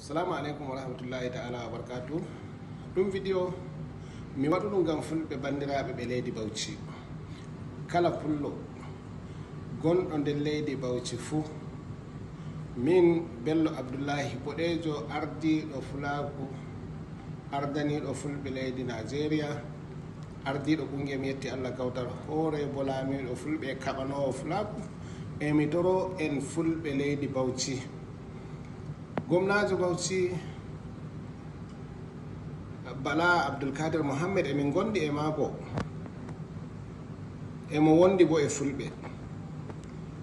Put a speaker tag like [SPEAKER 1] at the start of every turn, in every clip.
[SPEAKER 1] Assalamu alaikum warahmatullahi ta'ala wabarakatuh. Ɗum video mi waɗu ɗum ngam fulɓe bandiraɓe ɓe leydi Bauchi. Kala pullo gonɗo nder leydi Bauchi fuu, min Bello Abdullahi boɗejo ardiɗo fulaku ardaniɗo fulɓe leydi Nigeria, ardiɗo ɓunge MIYETTI Allah KAUTAL HORE bolamiɗo fulɓe kaɓanowo fulaku, emi toro en fulɓe leydi Bauchi. Gomnajo Bauchi Bala Abdulkadir Mohammed emin gondi e mako, emo wondi bo e fulɓe.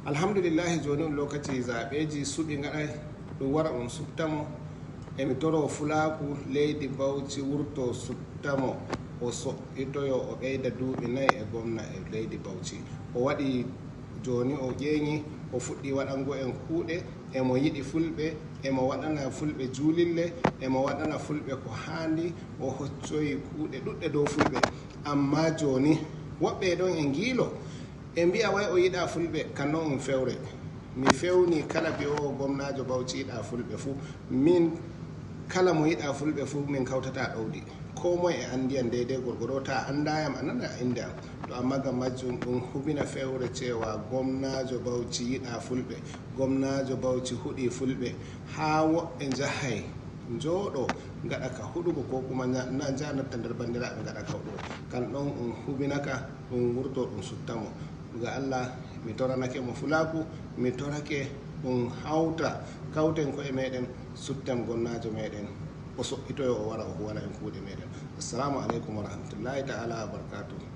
[SPEAKER 1] Alhamdulillahi joni on lokaci zaɓeji suɓi gaɗay ɗum wara on subtamo, emi toro fulaku leydi Bauchi wurto subtamo o so'itoyo o ɓeyda duuɓi 4 e gomna e leydi Bauchi. O waɗi joni o ƴeeñi o fuɗɗi waɗango en kuuɗe, emo yiɗi fulɓe, emo waɗana fulɓe julille, emo waɗana fulɓe ko handi, o hoccoyi kuuɗe ɗuɗɗe dow fulɓe. Amma joni woɓɓe ɗon e ngiilo e mbiya way o yiɗa fulɓe, kanno on fewre. Mi fewni kala biyowo gomnajo Bauchi yiɗa fulɓe fuu, min kala mo yiɗa fulɓe fuu min kawtata ɗowdi. Ko moye e andiyan deydey gorgoɗo, ta andayam a nana inde am. To amma gam majjum ɗum hubina fewre cewa gomnajo Bauchi yiɗa fulɓe, gomnajo Bauchi huɗi fulɓe, ha woɓɓe jahay jooɗo gaɗa ka huɗugo ko kuma na janatta nder bandiraɓe gaɗa ka huɗugo. Kan ɗon ɗum hubinaka ɗum wurto ɗum suttamo. Ga Allah mi toranake mo fulaku, mi torake ɗum hawta kawten koye meɗen sutten gomnajo meɗen o so'itoyo o wara o huwana en kuuɗe meɗen. Assalamu alaikum warahmatullahi ta'ala wabarakatuh.